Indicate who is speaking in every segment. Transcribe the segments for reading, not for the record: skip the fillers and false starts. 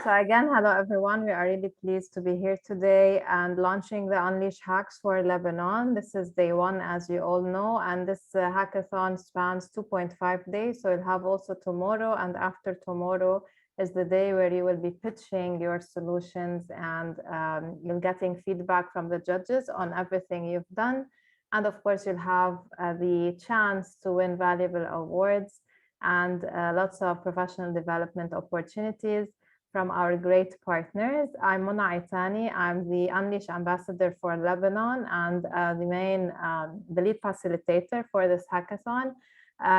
Speaker 1: So again, hello everyone. We are really pleased to be here today and launching the Unleash Hacks for Lebanon. This is day one, as you all know, and this hackathon spans 2.5 days. So you'll have also tomorrow, and after tomorrow is the day where you will be pitching your solutions, and you're getting feedback from the judges on everything you've done. And of course, you'll have the chance to win valuable awards and lots of professional development opportunities from our great partners. I'm Mona Itani. I'm the Unleash Ambassador for Lebanon and the lead facilitator for this hackathon.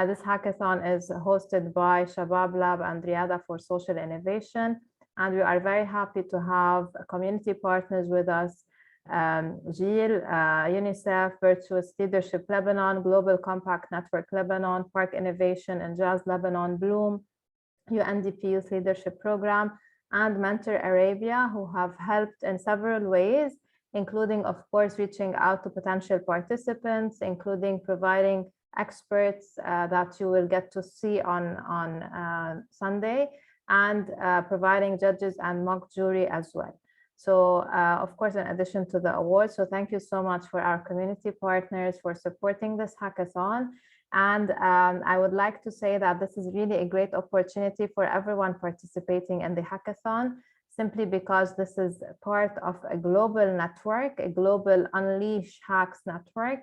Speaker 1: This hackathon is hosted by Shabab Lab and Riyada for Social Innovation. And we are very happy to have community partners with us, GIL, UNICEF, Virtuous Leadership Lebanon, Global Compact Network Lebanon, Park Innovation and Jazz Lebanon, Bloom, UNDP Youth Leadership Program, and Mentor Arabia, who have helped in several ways, including, of course, reaching out to potential participants, including providing experts that you will get to see on Sunday, and providing judges and mock jury as well. So, of course, in addition to the awards, so thank you so much for our community partners for supporting this hackathon. And I would like to say that this is really a great opportunity for everyone participating in the hackathon, simply because this is part of a global network, a global Unleash Hacks network.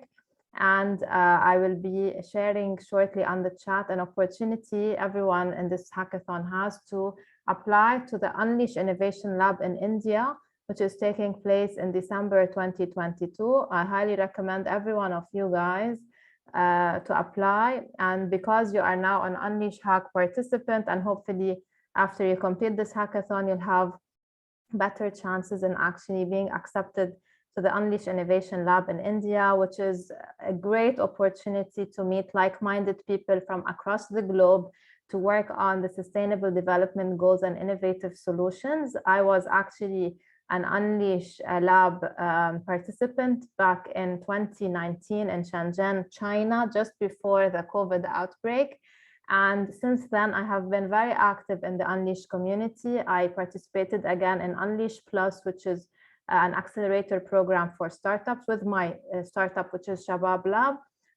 Speaker 1: And I will be sharing shortly on the chat an opportunity everyone in this hackathon has to apply to the Unleash Innovation Lab in India, which is taking place in December 2022. I highly recommend every one of you guys to apply. And because you are now an Unleash Hack participant, and hopefully after you complete this hackathon, you'll have better chances in actually being accepted to the Unleash Innovation Lab in India, which is a great opportunity to meet like-minded people from across the globe to work on the sustainable development goals and innovative solutions. I was actually an Unleash Lab participant back in 2019 in Shenzhen, China, just before the COVID outbreak. And since then, I have been very active in the Unleash community. I participated again in Unleash Plus, which is an accelerator program for startups with my startup, which is Shabab Lab.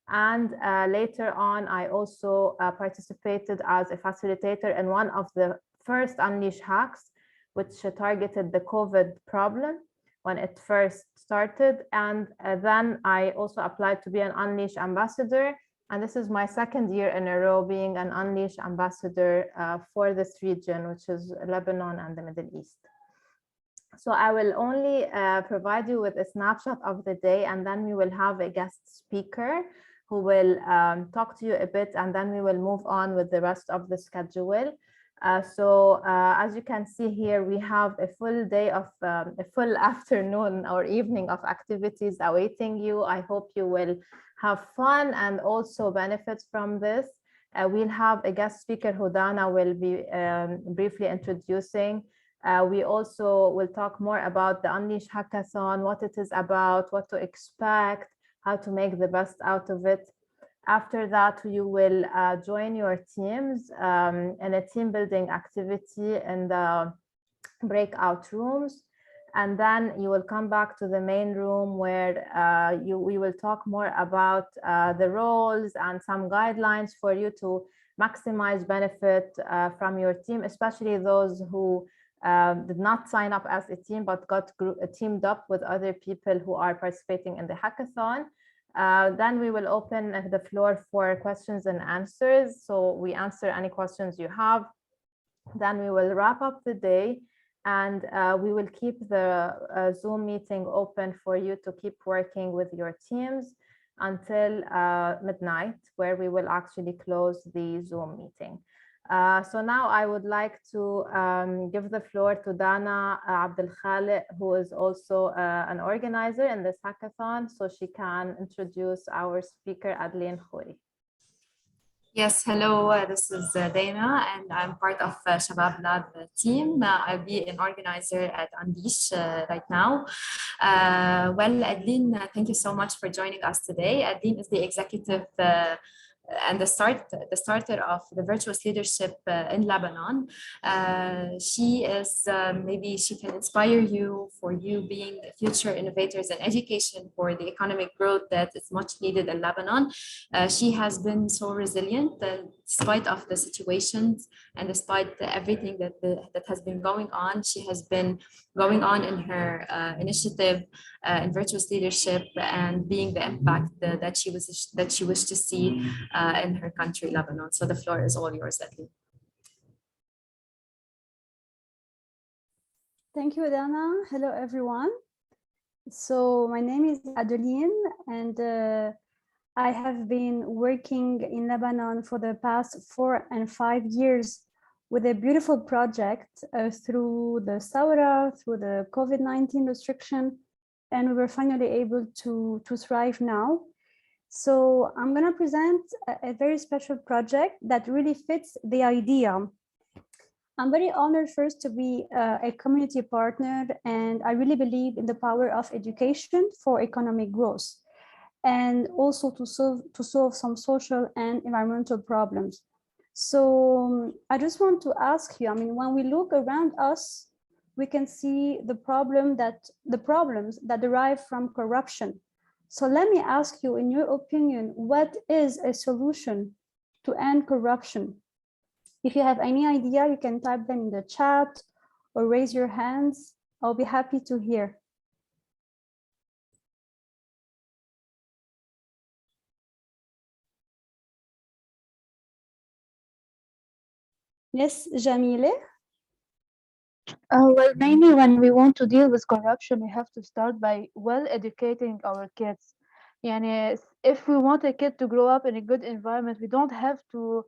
Speaker 1: And later on, I also participated as a facilitator in one of the first Unleash Hacks, which targeted the COVID problem when it first started. And then I also applied to be an Unleash ambassador. And this is my second year in a row being an Unleash ambassador for this region, which is Lebanon and the Middle East. So I will only provide you with a snapshot of the day, and then we will have a guest speaker who will talk to you a bit, and then we will move on with the rest of the schedule. So as you can see here, we have a full day of a full afternoon or evening of activities awaiting you. I hope you will have fun and also benefit from this. We'll have a guest speaker who Dana will be briefly introducing. We also will talk more about the Unleash Hackathon, what it is about, what to expect, how to make the best out of it. After that, you will join your teams in a team building activity in the breakout rooms. And then you will come back to the main room where we will talk more about the roles and some guidelines for you to maximize benefit from your team, especially those who did not sign up as a team, but got teamed up with other people who are participating in the hackathon. Then we will open the floor for questions and answers. So we answer any questions you have. Then we will wrap up the day, and we will keep the Zoom meeting open for you to keep working with your teams until midnight, where we will actually close the Zoom meeting. So now I would like to give the floor to Dana Abdel Khaliq, who is also an organizer in this hackathon, so she can introduce our speaker, Adeline Khouri.
Speaker 2: Yes, hello, this is Dana, and I'm part of Shabab Lab team. I'll be an organizer at Unleash right now. Well, Adeline, thank you so much for joining us today. Adeline is the executive and the starter of the virtuous leadership in Lebanon. She is maybe she can inspire you for you being future innovators in education for the economic growth that is much needed in Lebanon. She has been so resilient despite of the situations and despite everything that has been going on. She has been going on in her initiative in virtuous leadership and being the impact that she wished to see in her country, Lebanon. So the floor is all yours, Edley.
Speaker 3: Thank you, Dana. Hello, everyone. So my name is Adeline, and I have been working in Lebanon for the past 4 and 5 years with a beautiful project through the Saura, through the COVID-19 restriction, and we were finally able to thrive now. So I'm going to present a very special project that really fits the idea. I'm very honored first to be a community partner, and I really believe in the power of education for economic growth and also to solve some social and environmental problems. So I just want to ask you, I mean, when we look around us, we can see the problems that derive from corruption. So let me ask you, in your opinion, what is a solution to end corruption? If you have any idea, you can type them in the chat or raise your hands. I'll be happy to hear. Yes, Jamile?
Speaker 4: Well, mainly when we want to deal with corruption, we have to start by well educating our kids. Yani, if we want a kid to grow up in a good environment, we don't have to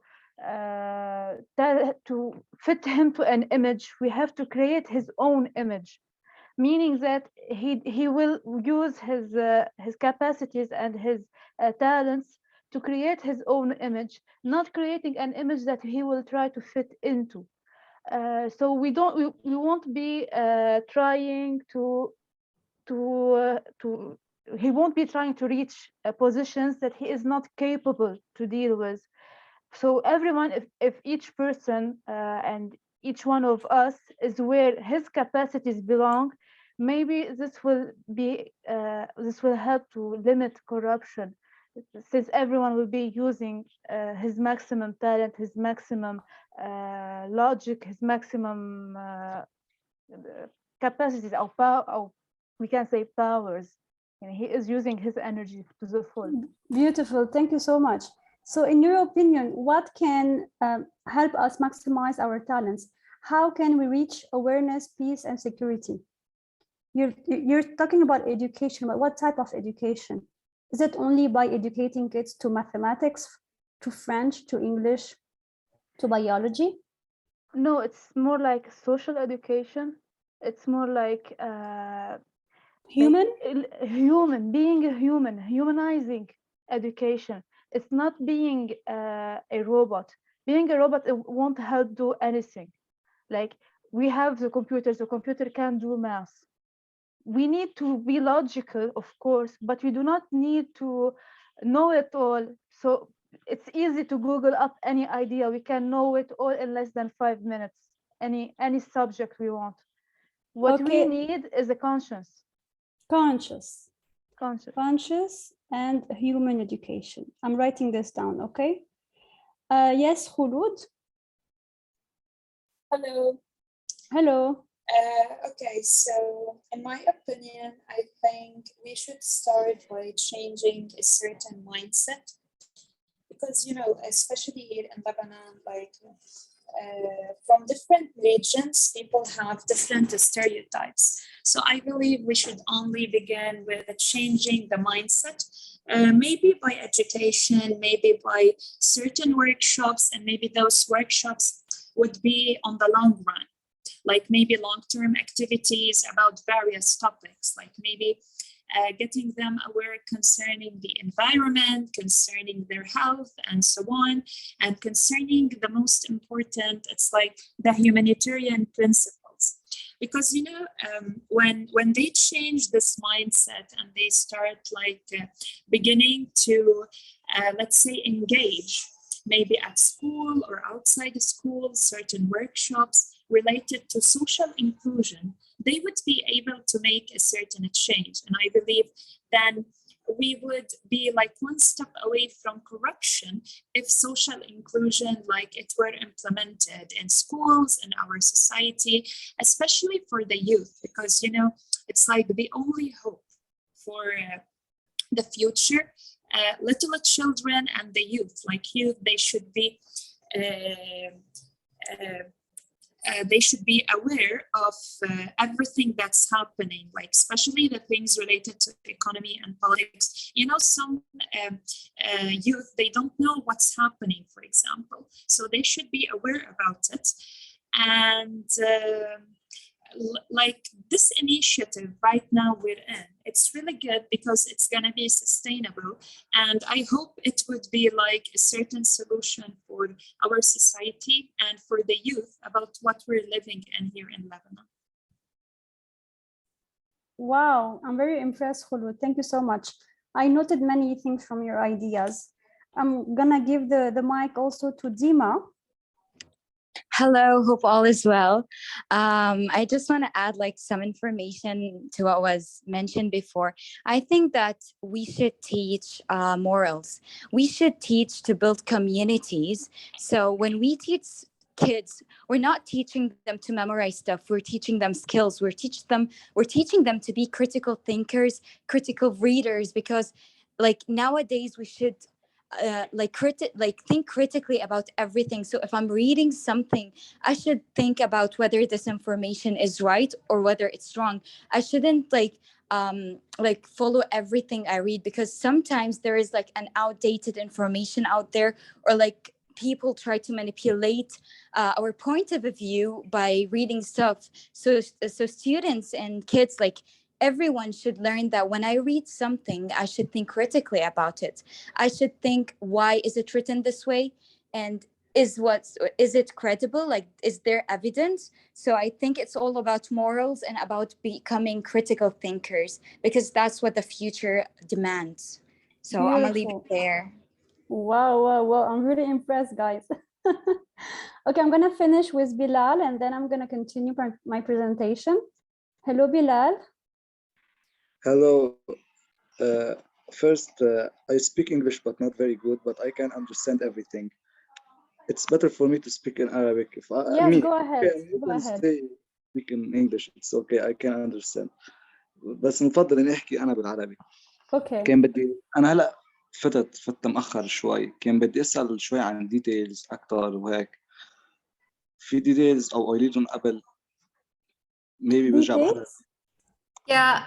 Speaker 4: fit him to an image. We have to create his own image, meaning that he will use his capacities and his talents to create his own image, not creating an image that he will try to fit into. So we won't be trying to he won't be trying to reach positions that he is not capable to deal with. So everyone, if each person and each one of us is where his capacities belong, maybe this will help to limit corruption, since everyone will be using his maximum talent, his maximum logic, his maximum capacities, or power, or we can say powers. And he is using his energy to the full.
Speaker 3: Beautiful, thank you so much. So in your opinion, what can help us maximize our talents? How can we reach awareness, peace, and security? You're talking about education, but what type of education? Is it only by educating kids to mathematics, to French, to English, to biology?
Speaker 4: No, it's more like social education. It's more like being a human, humanizing education. It's not being a robot. Being a robot, it won't help do anything. Like, we have the computer can do math. We need to be logical, of course, but we do not need to know it all. So it's easy to Google up any idea. We can know it all in less than 5 minutes, any subject we want. What we need is a conscious
Speaker 3: and human education. I'm writing this down, okay? Yes, Khulud?
Speaker 5: Hello.
Speaker 3: Hello.
Speaker 5: Okay, so in my opinion, I think we should start by changing a certain mindset, because, you know, especially here in Lebanon, like from different regions, people have different stereotypes. So I believe we should only begin with changing the mindset, maybe by education, maybe by certain workshops, and maybe those workshops would be on the long run, like maybe long-term activities about various topics, like maybe getting them aware concerning the environment, concerning their health, and so on, and concerning the most important, it's like the humanitarian principles. Because, you know, when they change this mindset and they start like beginning to let's say, engage, maybe at school or outside school, certain workshops related to social inclusion, they would be able to make a certain change. And I believe then we would be like one step away from corruption if social inclusion, like it were implemented in schools, in our society, especially for the youth, because, you know, it's like the only hope for the future. Little children and the youth, like youth, they should be aware of everything that's happening, like especially the things related to economy and politics. You know, some youth, they don't know what's happening, for example, so they should be aware about it. And like this initiative right now we're in, it's really good because it's going to be sustainable, and I hope it would be like a certain solution for our society and for the youth about what we're living in here in Lebanon.
Speaker 3: Wow, I'm very impressed, Khulud. Thank you so much. I noted many things from your ideas. I'm gonna give the mic also to Dima.
Speaker 6: Hello, hope all is well. I just want to add like some information to what was mentioned before. I think that we should teach morals. We should teach to build communities. So when we teach kids, we're not teaching them to memorize stuff. We're teaching them skills. We're teaching them to be critical thinkers, critical readers, because like nowadays we should think critically about everything. So if I'm reading something, I should think about whether this information is right or whether it's wrong. I shouldn't follow everything I read, because sometimes there is like an outdated information out there, or like people try to manipulate our point of view by reading stuff. So students and kids, like everyone should learn that when I read something, I should think critically about it. I should think, why is it written this way? And is it credible? Like, is there evidence? So I think it's all about morals and about becoming critical thinkers, because that's what the future demands. So I'm gonna leave it there.
Speaker 3: Wow. I'm really impressed, guys. Okay, I'm gonna finish with Bilal and then I'm gonna continue my presentation. Hello, Bilal.
Speaker 7: Hello. First, I speak English, but not very good, but I can understand everything. It's better for me to speak in Arabic. If
Speaker 3: Yes, go ahead. Go ahead.
Speaker 7: Speak in English. It's okay. I can understand. بس نفضل إني أحكي أنا بالعربي.
Speaker 3: Okay.
Speaker 7: كان بدي أنا هلا فتت مأخر شوي. كان بدي أسأل شوي عن ديتيلز أكتر وهيك. في ديتيلز أو قريتهم قبل. Maybe برجع بحضر.
Speaker 2: Yeah.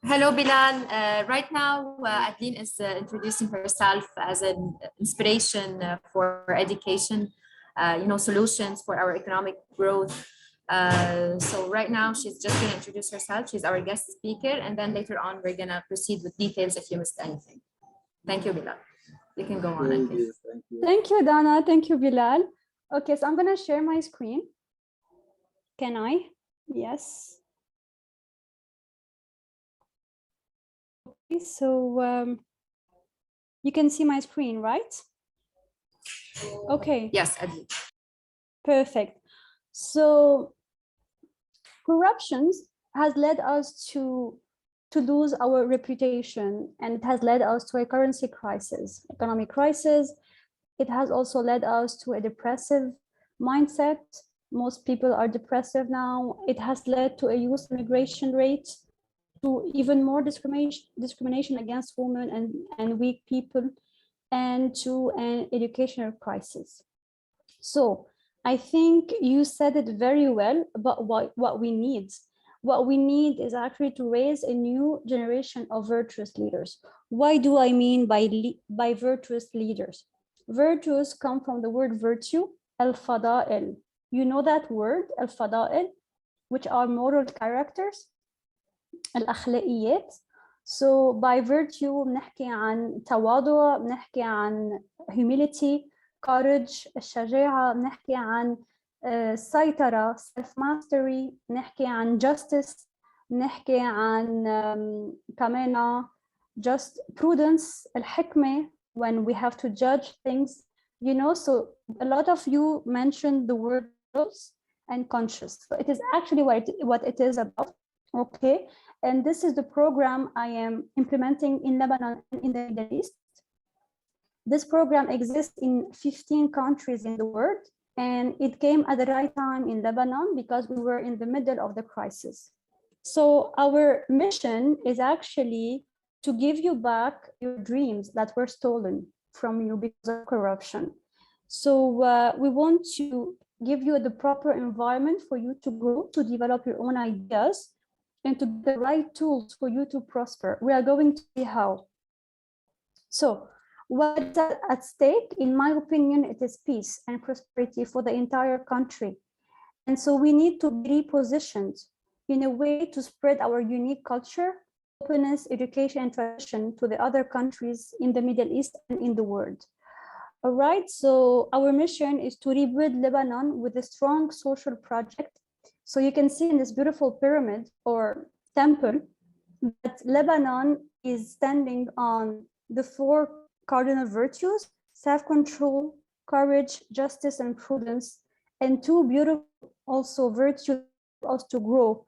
Speaker 2: Hello, Bilal. Right now, Adeline is introducing herself as an inspiration for education, solutions for our economic growth. So right now, she's just going to introduce herself. She's our guest speaker. And then later on, we're going to proceed with details if you missed anything. Thank you, Bilal. You can go on.
Speaker 3: Thank you, Dana. Thank you, Bilal. Okay, so I'm going to share my screen. Can I? Yes. So you can see my screen, right? Okay.
Speaker 2: Yes, Adi.
Speaker 3: Perfect. So corruption has led us to lose our reputation, and it has led us to a currency crisis, economic crisis. It has also led us to a depressive mindset. Most people are depressive now. It has led to a youth immigration rate, to even more discrimination against women and weak people, and to an educational crisis. So I think you said it very well about what we need. What we need is actually to raise a new generation of virtuous leaders. Why do I mean by virtuous leaders? Virtues come from the word virtue, al-fada'il. You know that word, al-fada'il, which are moral characters. الأخلاقيات. So by virtue بنحكي عن تواضع، بنحكي عن humility, courage، الشجاعة، بنحكي عن السيطرة self mastery، بنحكي عن justice، بنحكي عن كمان just prudence الحكمة، when we have to judge things, you know. So a lot of you mentioned the word morals and conscious. So it is actually what it is about, okay? And this is the program I am implementing in Lebanon and in the Middle East. This program exists in 15 countries in the world, and it came at the right time in Lebanon because we were in the middle of the crisis. So our mission is actually to give you back your dreams that were stolen from you because of corruption. So we want to give you the proper environment for you to grow, to develop your own ideas, and to get the right tools for you to prosper. We are going to see how. So what is at stake? In my opinion, it is peace and prosperity for the entire country. And so we need to be repositioned in a way to spread our unique culture, openness, education, and tradition to the other countries in the Middle East and in the world. All right, so our mission is to rebuild Lebanon with a strong social project. So you can see in this beautiful pyramid or temple that Lebanon is standing on the 4 cardinal virtues: self-control, courage, justice, and prudence, and 2 beautiful also virtues us to grow,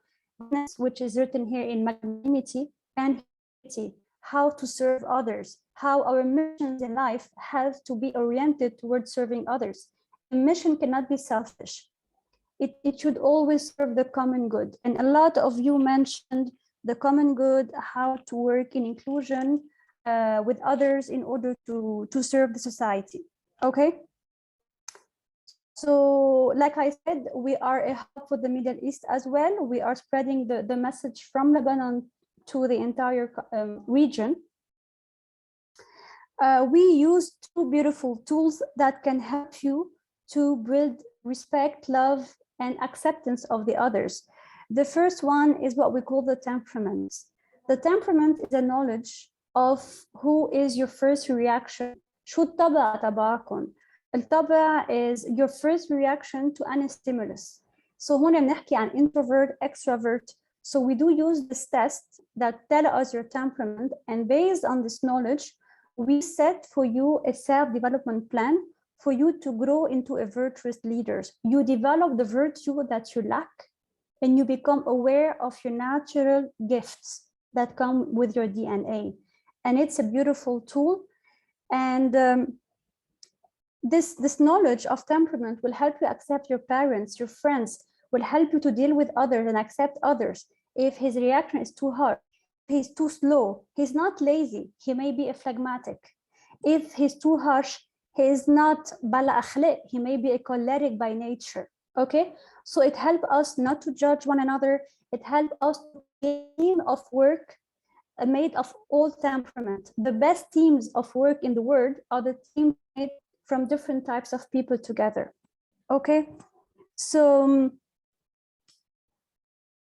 Speaker 3: which is written here in magnanimity and humility, how to serve others, how our missions in life have to be oriented towards serving others. A mission cannot be selfish. It should always serve the common good. And a lot of you mentioned the common good, how to work in inclusion with others in order to serve the society. Okay. So like I said, we are a hub for the Middle East as well. We are spreading the message from Lebanon to the entire region. We use 2 beautiful tools that can help you to build respect, love, and acceptance of the others. The first one is what we call the temperament. The temperament is a knowledge of who is your first reaction. شو الطبع تبعكم؟ الطبع is your first reaction to any stimulus. So هون بنحكي عن introvert, extrovert. So we do use this test that tell us your temperament, and based on this knowledge, we set for you a self-development plan for you to grow into a virtuous leader. You develop the virtue that you lack, and you become aware of your natural gifts that come with your DNA. And it's a beautiful tool. And this knowledge of temperament will help you accept your parents, your friends, will help you to deal with others and accept others. If his reaction is too hard, he's too slow, he's not lazy, he may be a phlegmatic. If he's too harsh, he is not bala akhlaq, he may be a choleric by nature. Okay, so it helps us not to judge one another. It helps us to be a team of work made of all temperament. The best teams of work in the world are the teams made from different types of people together. Okay, so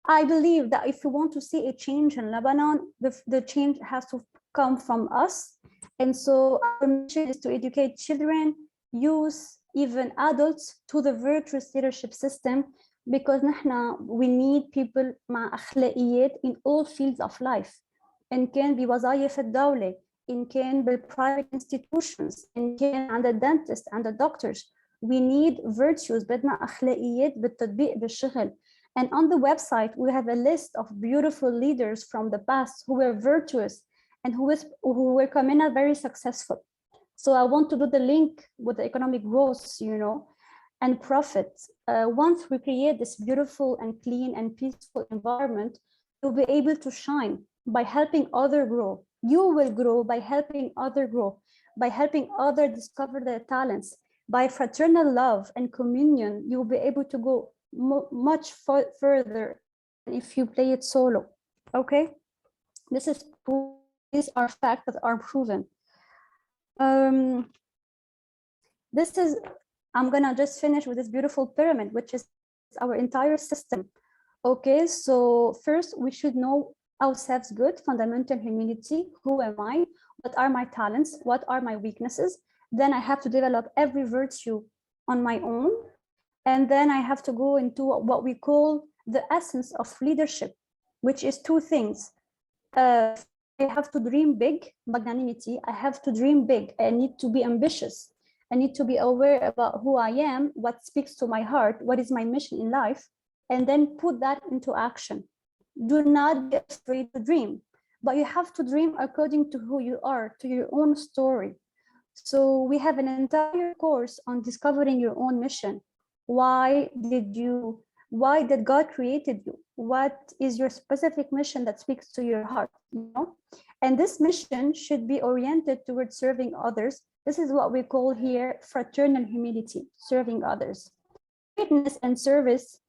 Speaker 3: I believe that if we want to see a change in Lebanon, the change has to come from us. And so our mission is to educate children, youth, even adults to the virtuous leadership system, because we need people مع أخلاقيات in all fields of life. إن كان بوظائف الدولة، إن كان بالprivate institutions، إن كان عند الدنتست عند الدكتورز. We need virtues، بدنا أخلاقيات بالتطبيق بالشغل. And on the website, we have a list of beautiful leaders from the past who were virtuous and who were coming out very successful. So I want to do the link with the economic growth, you know, and profit. Once we create this beautiful and clean and peaceful environment, you'll be able to shine by helping others grow. You will grow by helping others grow, by helping others discover their talents. By fraternal love and communion, you'll be able to go much further if you play it solo. Okay, these are facts that are proven. This is, I'm gonna just finish with this beautiful pyramid, which is our entire system. Okay, so first we should know ourselves good, fundamental humility. Who am I? What are my talents? What are my weaknesses? Then I have to develop every virtue on my own. And then I have to go into what we call the essence of leadership, which is 2 things. I have to dream big, magnanimity. I have to dream big. I need to be ambitious. I need to be aware about who I am, what speaks to my heart, what is my mission in life, and then put that into action. Do not be afraid to dream, but you have to dream according to who you are, to your own story. So we have an entire course on discovering your own mission. Why did God created you? What is your specific mission that speaks to your heart? You know? And this mission should be oriented towards serving others. This is what we call here fraternal humility, serving others. Greatness and service,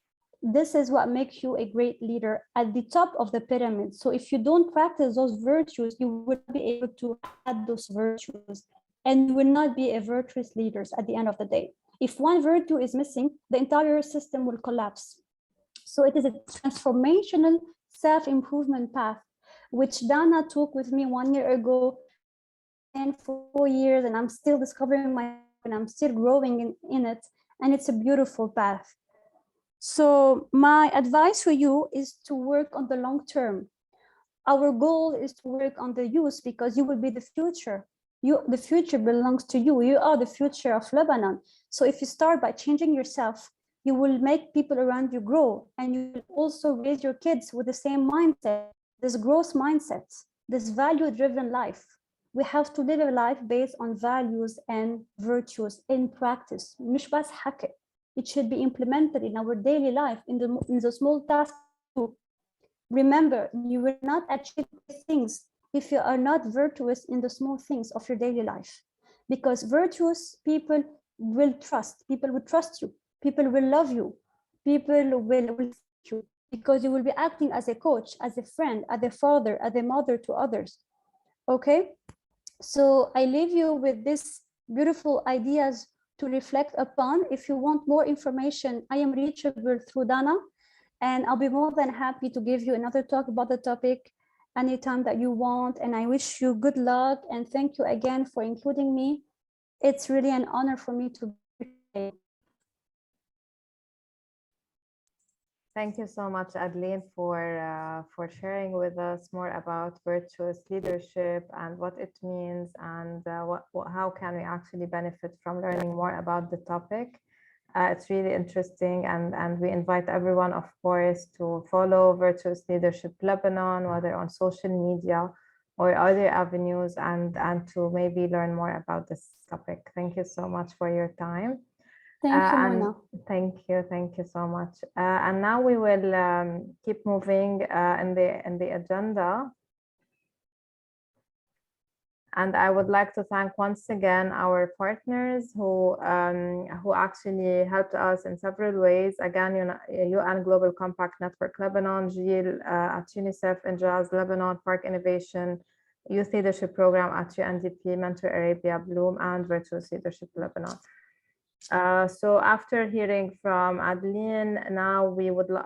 Speaker 3: this is what makes you a great leader at the top of the pyramid. So if you don't practice those virtues, you will not be able to add those virtues, and you will not be a virtuous leader at the end of the day. If one virtue is missing, the entire system will collapse. So it is a transformational self-improvement path, which Dana took with me 1 year ago, and for 4 years, and I'm still discovering myself and I'm still growing in it. And it's a beautiful path. So my advice for you is to work on the long term. Our goal is to work on the youth because you will be the future. The future belongs to you. You are the future of Lebanon. So if you start by changing yourself, you will make people around you grow, and you will also raise your kids with the same mindset, this growth mindset, this value-driven life. We have to live a life based on values and virtues in practice. مش بس حكي. It should be implemented in our daily life, in the small tasks too. Remember, you will not achieve things if you are not virtuous in the small things of your daily life. Because virtuous people will trust. People will trust you. People will love you. People will thank you because you will be acting as a coach, as a friend, as a father, as a mother to others. Okay? So I leave you with these beautiful ideas to reflect upon. If you want more information, I am reachable through Dana, and I'll be more than happy to give you another talk about the topic anytime that you want. And I wish you good luck, and thank you again for including me. It's really an honor for me to be here.
Speaker 1: Thank you so much, Adeline, for sharing with us more about virtuous leadership and what it means, and how can we actually benefit from learning more about the topic. It's really interesting, and we invite everyone, of course, to follow Virtuous Leadership Lebanon, whether on social media or other avenues, and to maybe learn more about this topic. Thank you so much for your time.
Speaker 3: Thank you, Mona.
Speaker 1: Thank you so much. And now we will keep moving in the agenda. And I would like to thank once again our partners who actually helped us in several ways. Again, UN Global Compact Network Lebanon, GIL at UNICEF, Injaz Lebanon, Park Innovation, Youth Leadership Program at UNDP, Mentor Arabia, Bloom, and Virtuous Leadership Lebanon. So after hearing from Adeline, now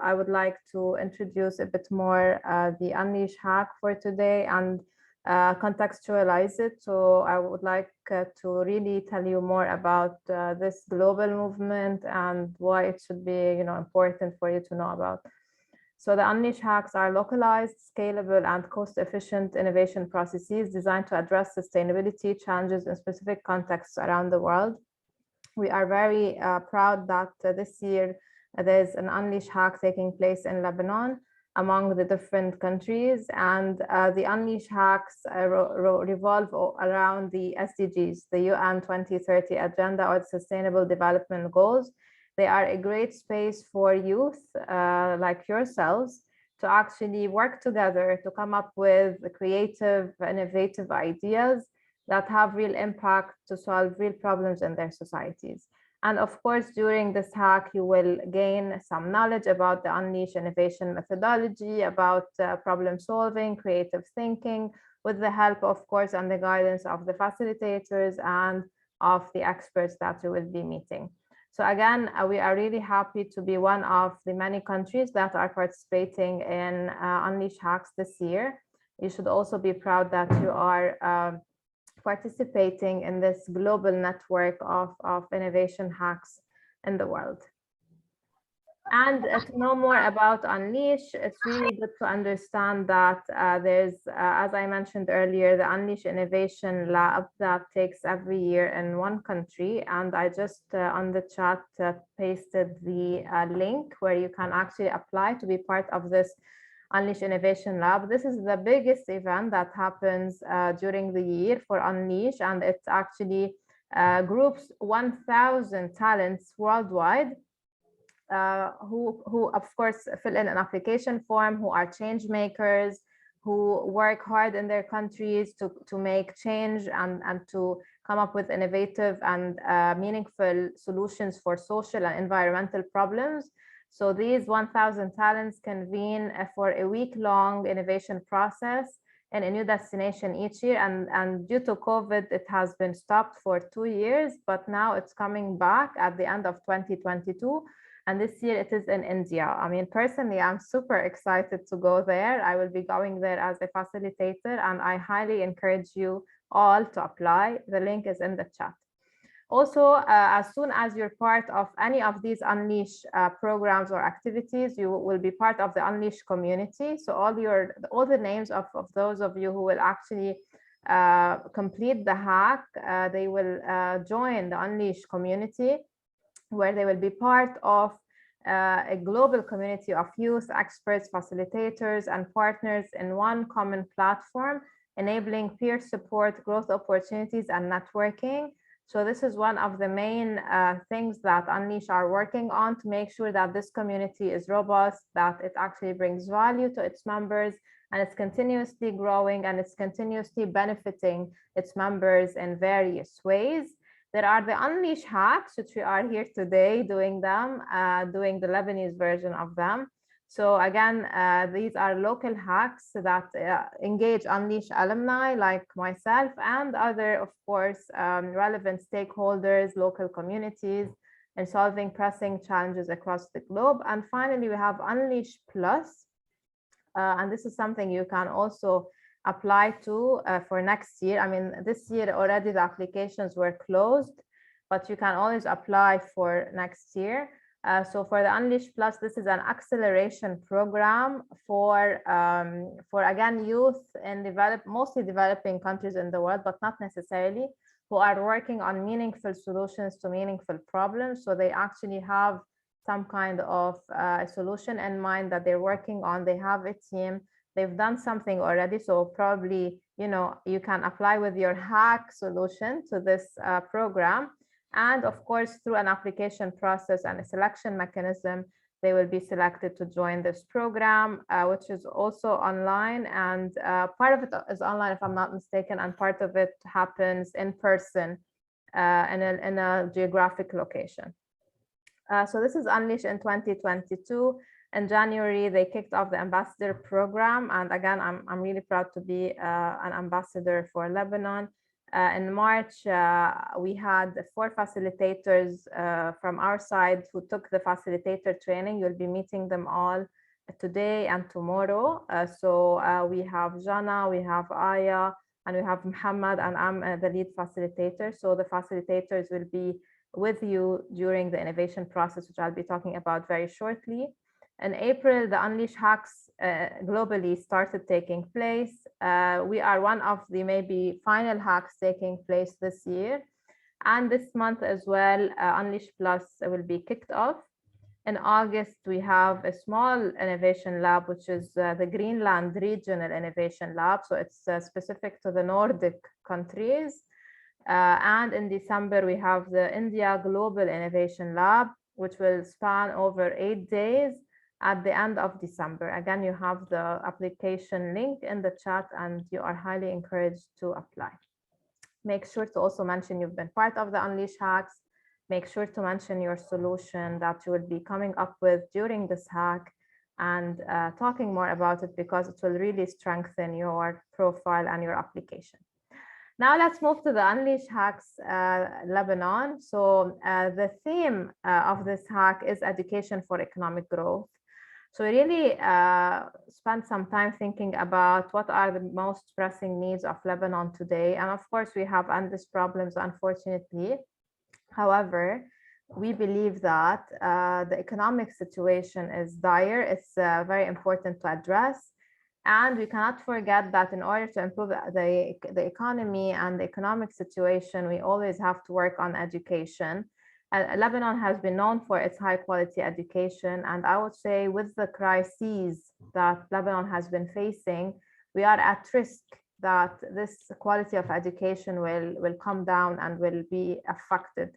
Speaker 1: I would like to introduce a bit more the Unleash hack for today and contextualize it. So I would like to really tell you more about this global movement and why it should be, important for you to know about. So the Unleash hacks are localized, scalable, and cost-efficient innovation processes designed to address sustainability challenges in specific contexts around the world. We are very proud that this year there's an Unleash hack taking place in Lebanon among the different countries, and the Unleash hacks revolve around the SDGs, the UN 2030 Agenda, or the Sustainable Development Goals. They are a great space for youth like yourselves to actually work together to come up with creative, innovative ideas that have real impact to solve real problems in their societies. And of course, during this hack, you will gain some knowledge about the Unleash innovation methodology, about problem solving, creative thinking, with the help, of course, and the guidance of the facilitators and of the experts that you will be meeting. So again, we are really happy to be one of the many countries that are participating in Unleash hacks this year. You should also be proud that you are participating in this global network of innovation hacks in the world. And to know more about Unleash, it's really good to understand that there's, as I mentioned earlier, the Unleash Innovation Lab that takes every year in one country. And I just on the chat pasted the link where you can actually apply to be part of this Unleash Innovation Lab. This is the biggest event that happens during the year for Unleash, and it actually groups 1,000 talents worldwide who of course fill in an application form, who are change makers, who work hard in their countries to make change and to come up with innovative and meaningful solutions for social and environmental problems. So these 1,000 talents convene for a week-long innovation process in a new destination each year. And due to COVID, it has been stopped for 2 years, but now it's coming back at the end of 2022. And this year it is in India. I mean, personally, I'm super excited to go there. I will be going there as a facilitator, and I highly encourage you all to apply. The link is in the chat. Also, as soon as you're part of any of these Unleash programs or activities, you will be part of the Unleash community. So all the names of those of you who will actually complete the hack, they will join the Unleash community, where they will be part of a global community of youth, experts, facilitators, and partners in one common platform, enabling peer support, growth opportunities, and networking. So this is one of the main things that Unleash are working on to make sure that this community is robust, that it actually brings value to its members, and it's continuously growing and it's continuously benefiting its members in various ways. There are the Unleash hacks, which we are here today doing them, doing the Lebanese version of them. So again, these are local hacks that engage Unleash alumni like myself and other, of course, relevant stakeholders, local communities, in solving pressing challenges across the globe. And finally, we have Unleash Plus. And this is something you can also apply to for next year. I mean, this year already the applications were closed, but you can always apply for next year. So for the Unleash Plus, this is an acceleration program for again, youth in mostly developing countries in the world, but not necessarily, who are working on meaningful solutions to meaningful problems. So they actually have some kind of solution in mind that they're working on. They have a team, they've done something already. So probably, you can apply with your hack solution to this program. And of course, through an application process and a selection mechanism, they will be selected to join this program, which is also online. And part of it is online, if I'm not mistaken, and part of it happens in person in a geographic location. So this is Unleash in 2022. In January, they kicked off the ambassador program. And again, I'm really proud to be an ambassador for Lebanon. In March, we had 4 facilitators from our side who took the facilitator training. You'll be meeting them all today and tomorrow. So we have Jana, we have Aya, and we have Muhammad, and I'm the lead facilitator. So the facilitators will be with you during the innovation process, which I'll be talking about very shortly. In April, the Unleash hacks globally started taking place. We are one of the maybe final hacks taking place this year. And this month as well, Unleash Plus will be kicked off. In August, we have a small innovation lab, which is the Greenland Regional Innovation Lab. So it's specific to the Nordic countries. And in December, we have the India Global Innovation Lab, which will span over 8 days at the end of December. Again, you have the application link in the chat, and you are highly encouraged to apply. Make sure to also mention you've been part of the Unleash hacks. Make sure to mention your solution that you will be coming up with during this hack, and talking more about it, because it will really strengthen your profile and your application. Now let's move to the Unleash Hacks Lebanon. So the theme of this hack is education for economic growth. So we really spent some time thinking about what are the most pressing needs of Lebanon today. And of course, we have endless problems, unfortunately. However, we believe that the economic situation is dire. It's very important to address. And we cannot forget that in order to improve the economy and the economic situation, we always have to work on education. Lebanon has been known for its high quality education. And I would say with the crises that Lebanon has been facing, we are at risk that this quality of education will come down and will be affected.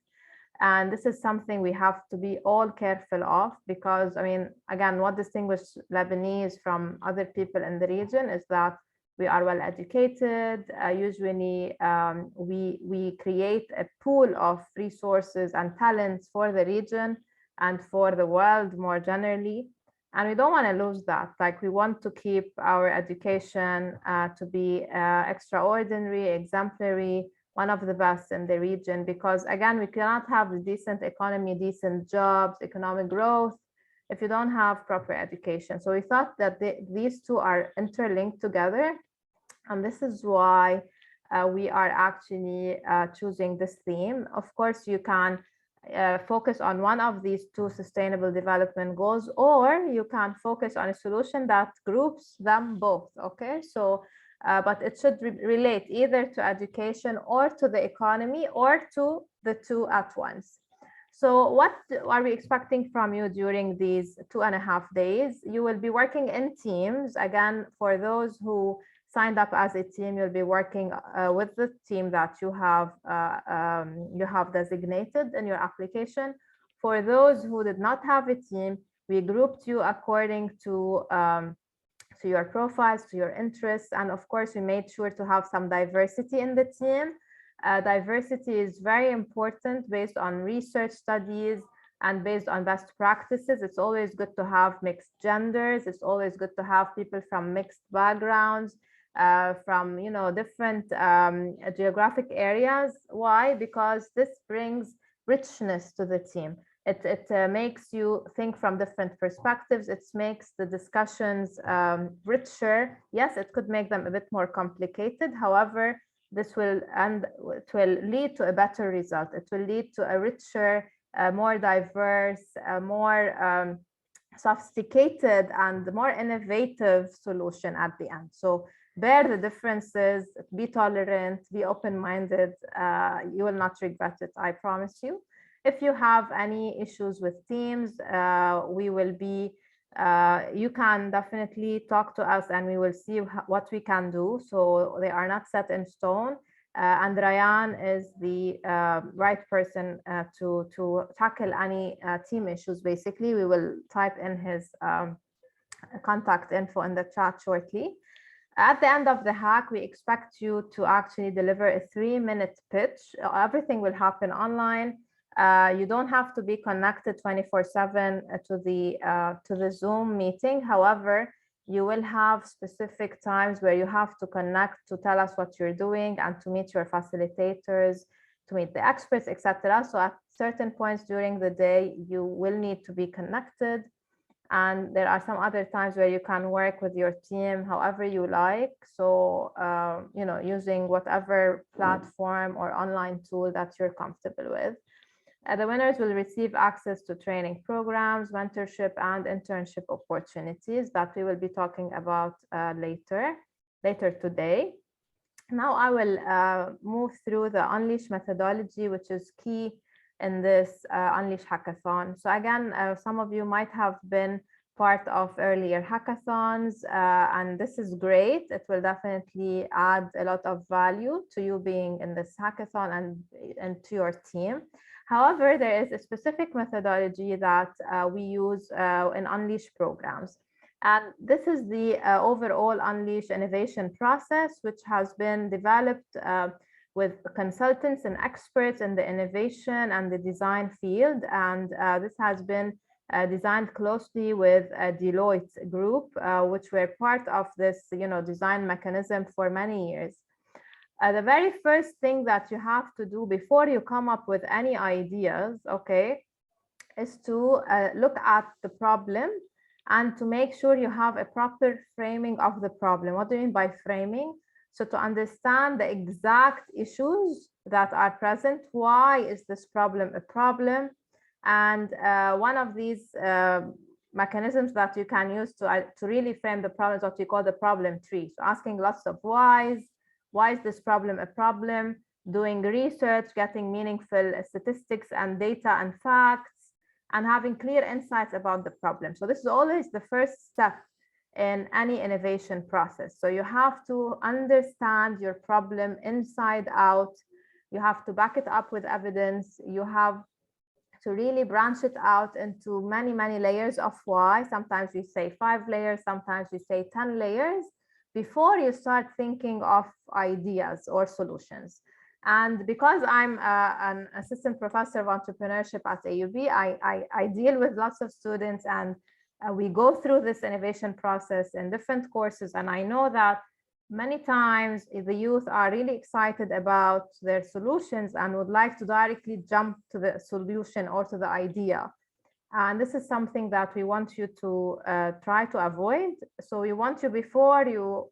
Speaker 1: And this is something we have to be all careful of, because, I mean, again, what distinguishes Lebanese from other people in the region is that we are well educated. Usually, we create a pool of resources and talents for the region and for the world more generally. And we don't want to lose that. Like, we want to keep our education to be extraordinary, exemplary, one of the best in the region, because again, we cannot have a decent economy, decent jobs, economic growth if you don't have proper education. So we thought that these two are interlinked together. And this is why we are actually choosing this theme. Of course, you can focus on one of these two sustainable development goals, or you can focus on a solution that groups them both, okay? So but it should relate either to education or to the economy or to the two at once. So what are we expecting from you during these 2.5 days? You will be working in teams. Again, for those who signed up as a team, you'll be working with the team that you have designated in your application. For those who did not have a team, we grouped you according to your profiles, to your interests. And of course, we made sure to have some diversity in the team. Diversity is very important based on research studies and based on best practices. It's always good to have mixed genders. It's always good to have people from mixed backgrounds, from different geographic areas. Why? Because this brings richness to the team. It makes you think from different perspectives. It makes the discussions richer. Yes, it could make them a bit more complicated. However, it will lead to a better result. It will lead to a richer, more diverse, more sophisticated and more innovative solution at the end. So bear the differences, be tolerant, be open-minded. You will not regret it, I promise you. If you have any issues with teams, you can definitely talk to us and we will see what we can do. So they are not set in stone. And Ryan is the right person to tackle any team issues. Basically, we will type in his contact info in the chat shortly. At the end of the hack, we expect you to actually deliver a 3-minute pitch. Everything will happen online. You don't have to be connected 24/7 to the Zoom meeting. However, you will have specific times where you have to connect to tell us what you're doing and to meet your facilitators, to meet the experts, etc. So at certain points during the day, you will need to be connected. And there are some other times where you can work with your team however you like. So, using whatever platform or online tool that you're comfortable with. The winners will receive access to training programs, mentorship, and internship opportunities that we will be talking about later today. Now I will move through the Unleash methodology, which is key in this Unleash hackathon. So again, some of you might have been part of earlier hackathons, and this is great. It will definitely add a lot of value to you being in this hackathon and to your team. However, there is a specific methodology that we use in Unleash programs. And this is the overall Unleash innovation process, which has been developed with consultants and experts in the innovation and the design field. And this has been designed closely with a Deloitte group, which were part of this design mechanism for many years. The very first thing that you have to do before you come up with any ideas, okay, is to look at the problem and to make sure you have a proper framing of the problem. What do you mean by framing? So to understand the exact issues that are present, why is this problem a problem? And one of these mechanisms that you can use to really frame the problem is what we call the problem tree. So asking lots of whys. Why is this problem a problem? Doing research, getting meaningful statistics and data and facts, and having clear insights about the problem. So this is always the first step in any innovation process. So you have to understand your problem inside out. You have to back it up with evidence. You have to really branch it out into many, many layers of why. Sometimes we say 5 layers, sometimes we say 10 layers before you start thinking of ideas or solutions. And because I'm an assistant professor of entrepreneurship at AUB, I deal with lots of students, and we go through this innovation process in different courses. And I know that many times the youth are really excited about their solutions and would like to directly jump to the solution or to the idea. And this is something that we want you to try to avoid. So we want you, before you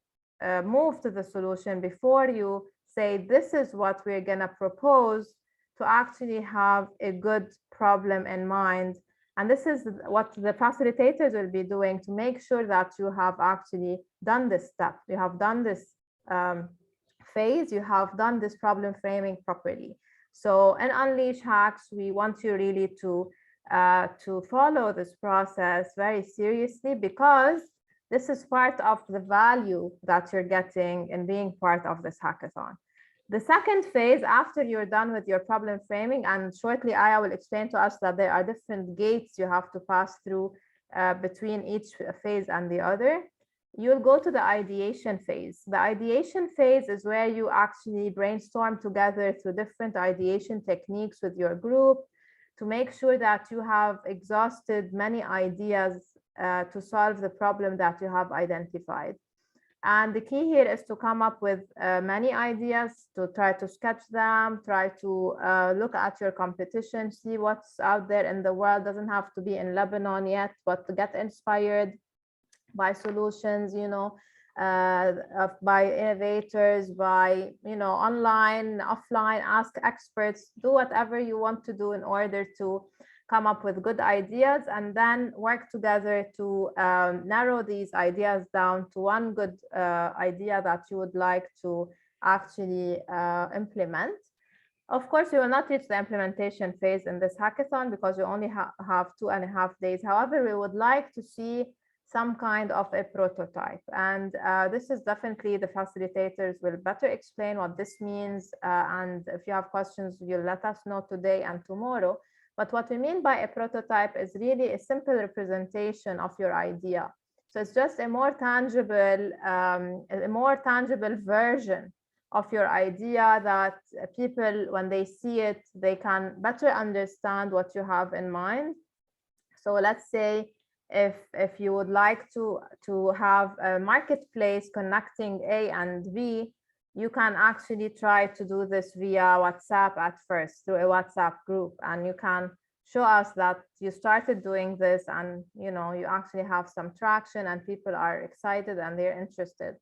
Speaker 1: move to the solution, before you say this is what we're going to propose, to actually have a good problem in mind. And this is what the facilitators will be doing to make sure that you have actually done this step, you have done this phase, you have done this problem framing properly. So in Unleash Hacks, we want you really to follow this process very seriously, because this is part of the value that you're getting in being part of this hackathon. The second phase, after you're done with your problem framing, and shortly Aya will explain to us that there are different gates you have to pass through between each phase and the other, you'll go to the ideation phase. The ideation phase is where you actually brainstorm together through different ideation techniques with your group to make sure that you have exhausted many ideas to solve the problem that you have identified. And the key here is to come up with many ideas, to try to sketch them, try to look at your competition, see what's out there in the world. Doesn't have to be in Lebanon yet, but to get inspired by solutions, by innovators, by, online, offline, ask experts, do whatever you want to do in order to come up with good ideas, and then work together to narrow these ideas down to one good idea that you would like to actually implement. Of course, we will not reach the implementation phase in this hackathon because we only have 2.5 days. However, we would like to see some kind of a prototype. And this is definitely, the facilitators will better explain what this means. And if you have questions, you'll let us know today and tomorrow. But what we mean by a prototype is really a simple representation of your idea. So it's just a more tangible version of your idea that people, when they see it, they can better understand what you have in mind. So let's say if you would like to have a marketplace connecting A and B, you can actually try to do this via WhatsApp at first, through a WhatsApp group, and you can show us that you started doing this and you actually have some traction and people are excited and they're interested.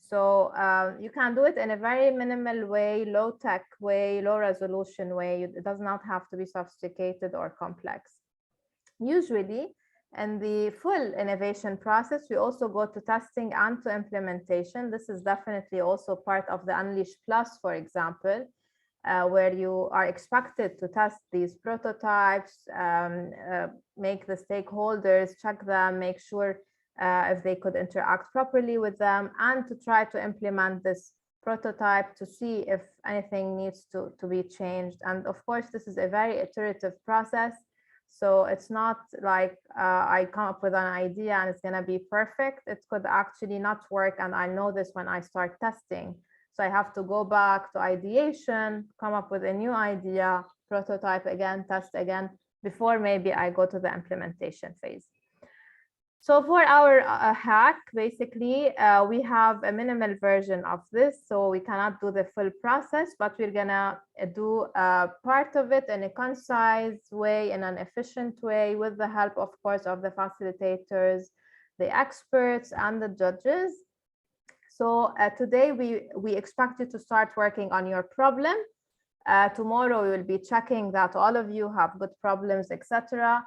Speaker 1: So you can do it in a very minimal way, low tech way, low resolution way. It does not have to be sophisticated or complex. Usually, in the full innovation process, we also go to testing and to implementation. This is definitely also part of the Unleash Plus, for example, where you are expected to test these prototypes, make the stakeholders check them, make sure if they could interact properly with them, and to try to implement this prototype to see if anything needs to be changed. And of course, this is a very iterative process. So it's not like I come up with an idea and it's going to be perfect. It could actually not work. And I know this when I start testing. So I have to go back to ideation, come up with a new idea, prototype again, test again, before maybe I go to the implementation phase. So for our hack, basically, we have a minimal version of this. So we cannot do the full process, but we're gonna do part of it in a concise way, in an efficient way, with the help, of course, of the facilitators, the experts, and the judges. So today we expect you to start working on your problem. Tomorrow we will be checking that all of you have good problems, etc.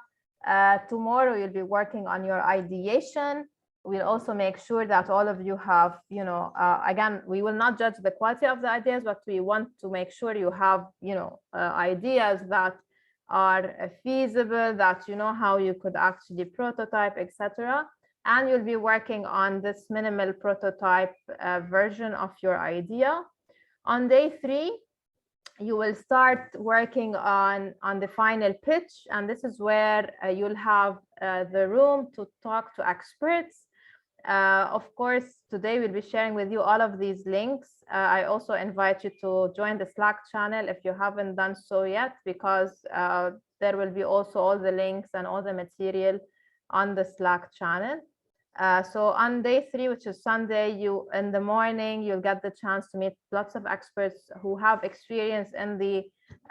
Speaker 1: Tomorrow you'll be working on your ideation. We'll also make sure that all of you have, again, we will not judge the quality of the ideas, but we want to make sure you have, ideas that are feasible, that you know how you could actually prototype, etc. And you'll be working on this minimal prototype version of your idea. On day 3, you will start working on the final pitch, and this is where you'll have the room to talk to experts. Of course, today we'll be sharing with you all of these links. I also invite you to join the Slack channel if you haven't done so yet, because there will be also all the links and all the material on the Slack channel. So on day 3, which is Sunday, in the morning, you'll get the chance to meet lots of experts who have experience in the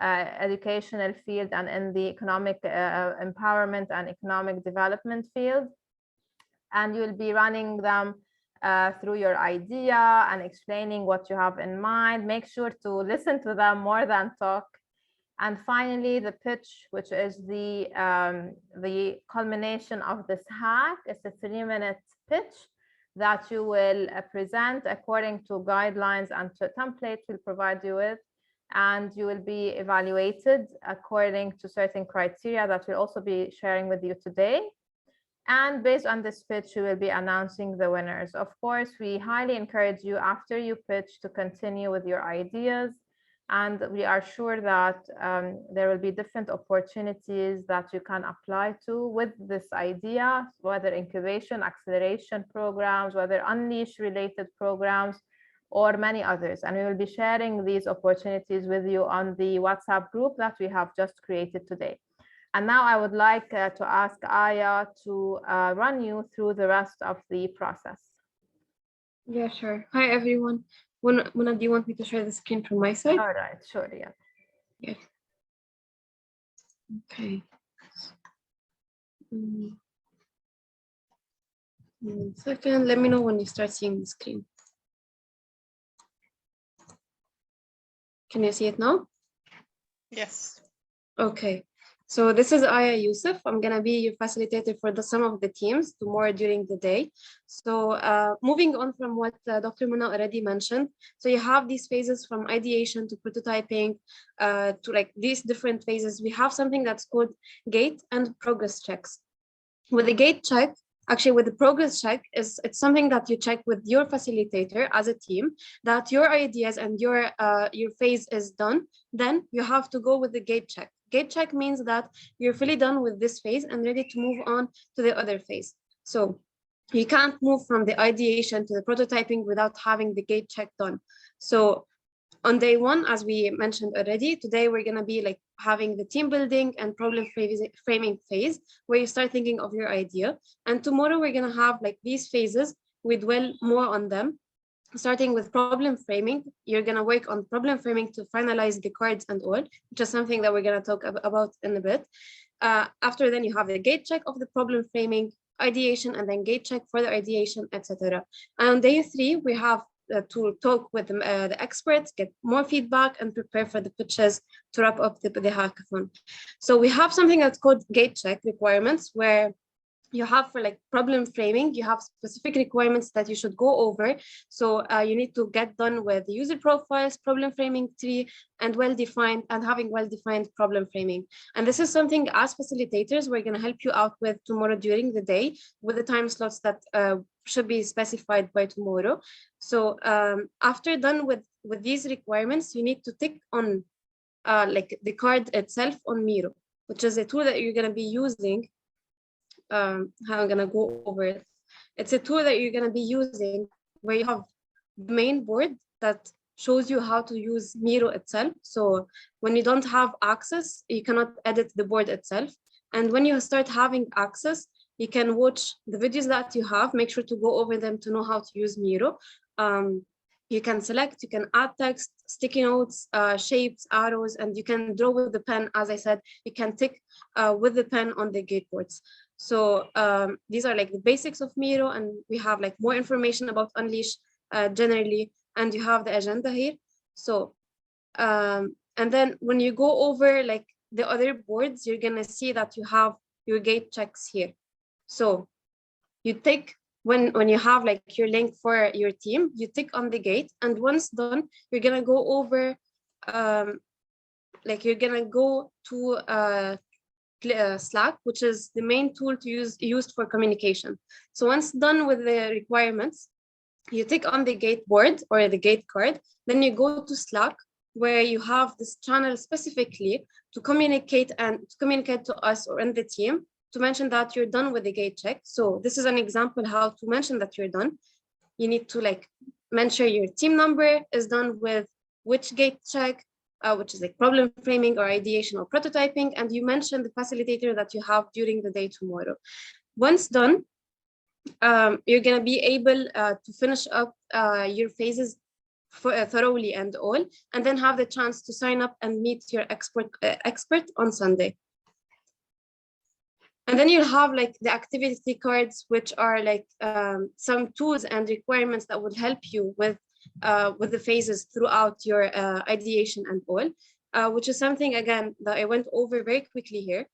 Speaker 1: educational field and in the economic empowerment and economic development field. And you'll be running them through your idea and explaining what you have in mind. Make sure to listen to them more than talk. And finally, the pitch, which is the culmination of this hack. It's a 3-minute pitch that you will present according to guidelines and to templates we'll provide you with. And you will be evaluated according to certain criteria that we'll also be sharing with you today. And based on this pitch, we will be announcing the winners. Of course, we highly encourage you after you pitch to continue with your ideas. And we are sure that there will be different opportunities that you can apply to with this idea, whether incubation, acceleration programs, whether Unleash related programs, or many others. And we will be sharing these opportunities with you on the WhatsApp group that we have just created today. And now I would like to ask Aya to run you through the rest of the process.
Speaker 8: Yeah, sure. Hi, everyone. Mona, do you want me to share the screen from my side?
Speaker 1: All right, sure, yeah.
Speaker 8: Yeah. Okay. 1 second. Let me know when you start seeing the screen. Can you see it now?
Speaker 9: Yes.
Speaker 8: Okay. So this is Aya Yusuf. I'm going to be your facilitator for some of the teams tomorrow during the day. So moving on from what Dr. Mona already mentioned. So you have these phases from ideation to prototyping to like these different phases. We have something that's called gate and progress checks. With the gate check, actually with the progress check, it's something that you check with your facilitator as a team, that your ideas and your phase is done. Then you have to go with the gate check. Gate check means that you're fully done with this phase and ready to move on to the other phase. So you can't move from the ideation to the prototyping without having the gate check done. So on day 1, as we mentioned already, today we're going to be like having the team building and problem framing phase where you start thinking of your idea. And tomorrow we're going to have like these phases. We dwell more on them. Starting with problem framing, you're going to work on problem framing to finalize the cards and all, which is something that we're going to talk about in a bit. After then you have the gate check of the problem framing, ideation, and then gate check for the ideation, etc. And on day 3, we have to talk with the experts, get more feedback, and prepare for the pitches to wrap up the hackathon. So we have something that's called gate check requirements, where you have for like problem framing, you have specific requirements that you should go over. So you need to get done with the user profiles, problem framing tree, and having well-defined problem framing. And this is something as facilitators, we're going to help you out with tomorrow during the day with the time slots that should be specified by tomorrow. So after done with these requirements, you need to tick on like the card itself on Miro, which is a tool that you're going to be using. How I'm going to go over it. It's a tool that you're going to be using where you have the main board that shows you how to use Miro itself. So when you don't have access, you cannot edit the board itself. And when you start having access, you can watch the videos that you have, make sure to go over them to know how to use Miro. You can select, you can add text, sticky notes, shapes, arrows, and you can draw with the pen. As I said, you can tick with the pen on the gate boards. So these are like the basics of Miro, and we have like more information about Unleash generally, and you have the agenda here. So And then when you go over like the other boards, you're gonna see that you have your gate checks here. So you tick when you have like your link for your team, you tick on the gate, and once done, you're gonna go over like you're gonna go to Slack, which is the main tool to used for communication. So once done with the requirements, you tick on the gate board or the gate card, then you go to Slack, where you have this channel specifically to communicate to us or in the team to mention that you're done with the gate check. So this is an example how to mention that you're done. You need to like mention your team number is done with which gate check, which is like problem framing or ideation or prototyping, and you mention the facilitator that you have during the day tomorrow. Once done, you're gonna be able to finish up your phases thoroughly and all, and then have the chance to sign up and meet your expert on Sunday. And then you'll have like the activity cards, which are like some tools and requirements that would help you with the phases throughout your ideation and all, which is something, again, that I went over very quickly here.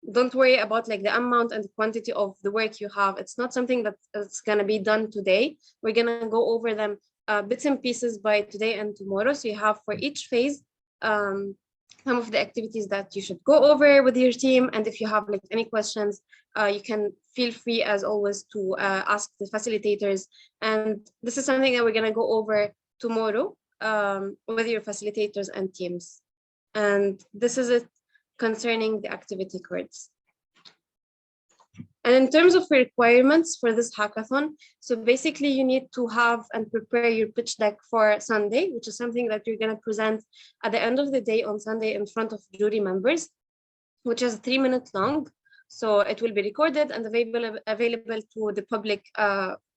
Speaker 8: Don't worry about like the amount and the quantity of the work you have. It's not something that's gonna be done today. We're gonna go over them bits and pieces by today and tomorrow. So you have for each phase some of the activities that you should go over with your team. And if you have like any questions, you can feel free as always to ask the facilitators. And this is something that we're gonna go over tomorrow with your facilitators and teams. And this is it concerning the activity cards. And in terms of requirements for this hackathon, so basically you need to have and prepare your pitch deck for Sunday, which is something that you're going to present at the end of the day on Sunday in front of jury members, which is 3 minutes long. So it will be recorded and available to the public,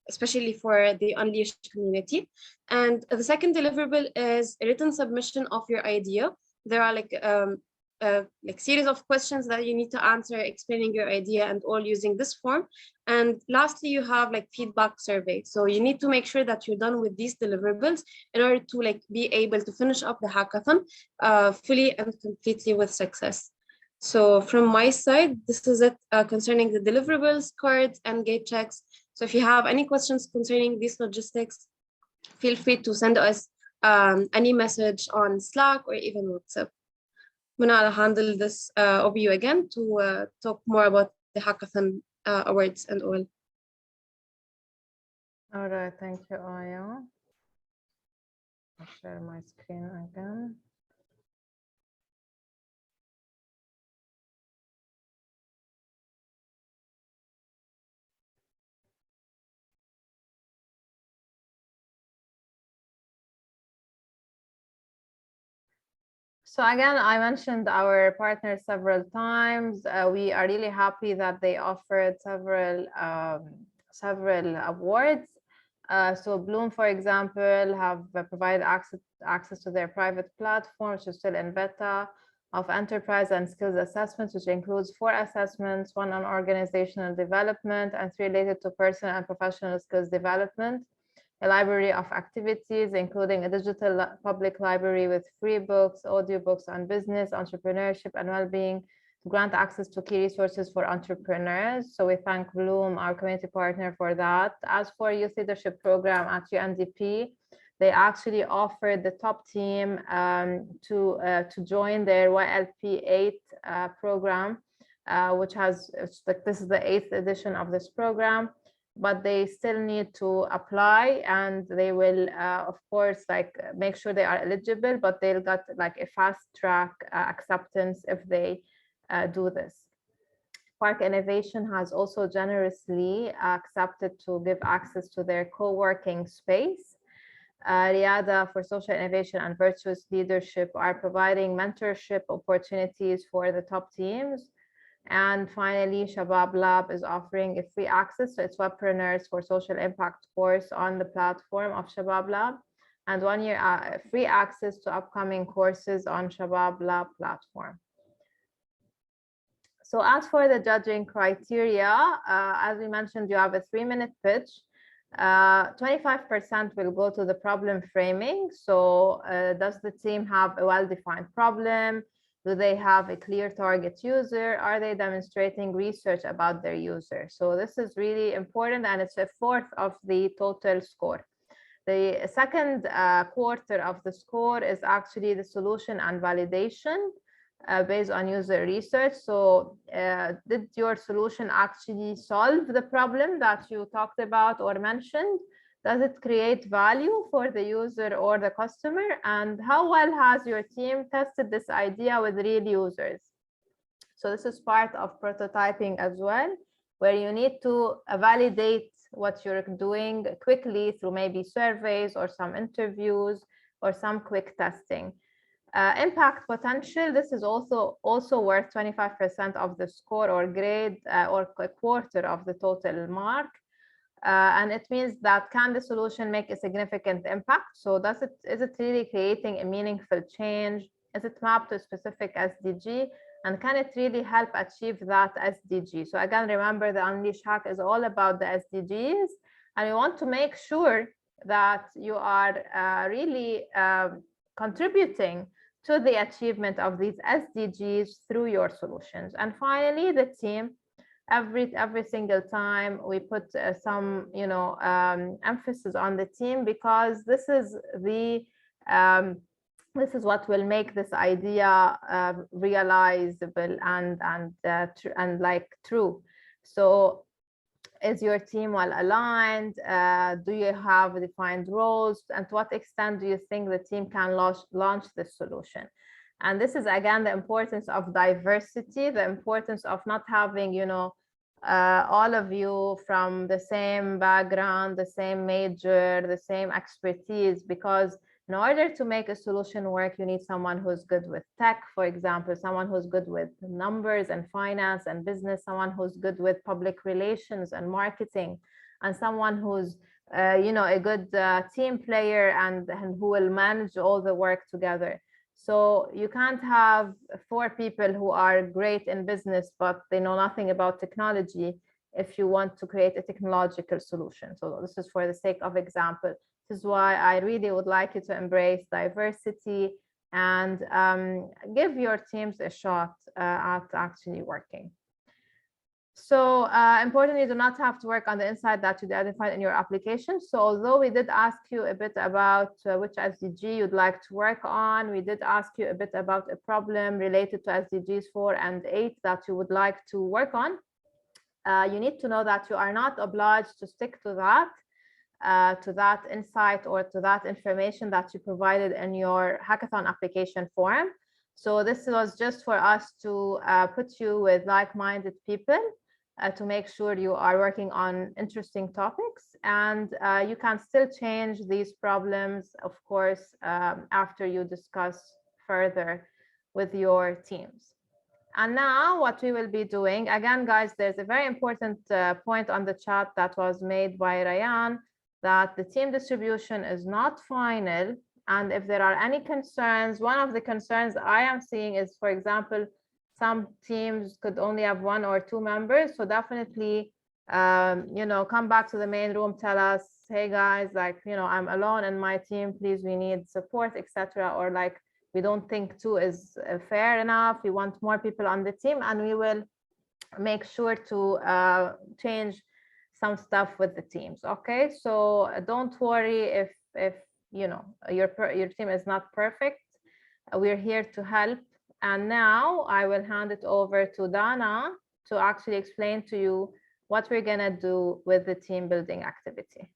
Speaker 8: especially for the Unleashed community. And the second deliverable is a written submission of your idea. There are like series of questions that you need to answer, explaining your idea and all using this form. And lastly, you have like feedback survey. So you need to make sure that you're done with these deliverables in order to like be able to finish up the hackathon fully and completely with success. So from my side, this is it concerning the deliverables, cards, and gate checks. So if you have any questions concerning these logistics, feel free to send us any message on Slack or even WhatsApp. I'll handle this OBU again to talk more about the hackathon awards and all.
Speaker 1: All right, thank you, Aya. I'll share my screen again. So again, I mentioned our partners several times. We are really happy that they offered several awards. So Bloom, for example, have provided access to their private platform, which is still in beta, of enterprise and skills assessments, which includes 4 assessments, 1 on organizational development and 3 related to personal and professional skills development. A library of activities, including a digital public library with free books, audiobooks on business, entrepreneurship, and well-being to grant access to key resources for entrepreneurs. So we thank Bloom, our community partner, for that. As for youth leadership program at UNDP, they actually offered the top team to join their YLP 8 program, which has, this is the 8th edition of this program. But they still need to apply, and they will of course like make sure they are eligible, but they'll get like a fast track acceptance if they do this. Park Innovation has also generously accepted to give access to their co-working space. Riyada for Social Innovation and Virtuous Leadership are providing mentorship opportunities for the top teams. And finally, Shabab Lab is offering a free access to its webpreneurs for social impact course on the platform of Shabab Lab, and 1 year free access to upcoming courses on Shabab Lab platform. So as for the judging criteria, as we mentioned, you have a 3-minute pitch. 25% will go to the problem framing. So does the team have a well-defined problem? Do they have a clear target user? Are they demonstrating research about their user? So this is really important, and it's a fourth of the total score. The second quarter of the score is actually the solution and validation based on user research. So did your solution actually solve the problem that you talked about or mentioned? Does it create value for the user or the customer? And how well has your team tested this idea with real users? So this is part of prototyping as well, where you need to validate what you're doing quickly through maybe surveys or some interviews or some quick testing. Impact potential, this is also worth 25% of the score or grade or a quarter of the total mark. And it means that can the solution make a significant impact? So is it really creating a meaningful change? Is it mapped to a specific SDG? And can it really help achieve that SDG? So again, remember the Unleash Hack is all about the SDGs. And we want to make sure that you are really contributing to the achievement of these SDGs through your solutions. And finally, the team, every single time we put some emphasis on the team, because this is what will make this idea realizable and like true. So is your team well aligned? Do you have defined roles? And to what extent do you think the team can launch this solution? And this is again the importance of diversity, the importance of not having, all of you from the same background, the same major, the same expertise, because in order to make a solution work, you need someone who's good with tech, for example, someone who's good with numbers and finance and business, someone who's good with public relations and marketing, and someone who's a good team player and who will manage all the work together. So you can't have 4 people who are great in business, but they know nothing about technology if you want to create a technological solution. So this is for the sake of example. This is why I really would like you to embrace diversity and give your teams a shot at actually working. So importantly, you do not have to work on the insight that you identified in your application. So although we did ask you a bit about which SDG you'd like to work on, we did ask you a bit about a problem related to SDGs 4 and 8 that you would like to work on. You need to know that you are not obliged to stick to that insight or to that information that you provided in your hackathon application form. So this was just for us to put you with like-minded people to make sure you are working on interesting topics, and you can still change these problems, of course, after you discuss further with your teams. And now what we will be doing, again, guys, there's a very important point on the chat that was made by Ryan, that the team distribution is not final. And if there are any concerns, one of the concerns I am seeing is, for example, some teams could only have 1 or 2 members. So definitely, come back to the main room, tell us, hey guys, I'm alone in my team, please, we need support, etc. Or like, we don't think 2 is fair enough. We want more people on the team, and we will make sure to change some stuff with the teams. Okay, so don't worry if your team is not perfect. We're here to help. And now I will hand it over to Dana to actually explain to you what we're gonna do with the team building activity.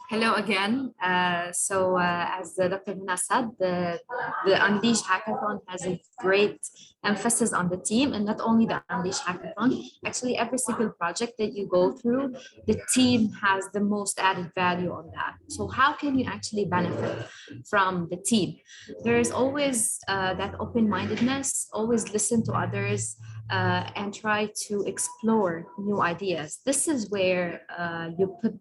Speaker 2: Hello again. As Dr. Huna said, the Unleash Hackathon has a great emphasis on the team, and not only the Unleash Hackathon, actually every single project that you go through, the team has the most added value on that. So how can you actually benefit from the team? There is always that open-mindedness, always listen to others, and try to explore new ideas. This is where you put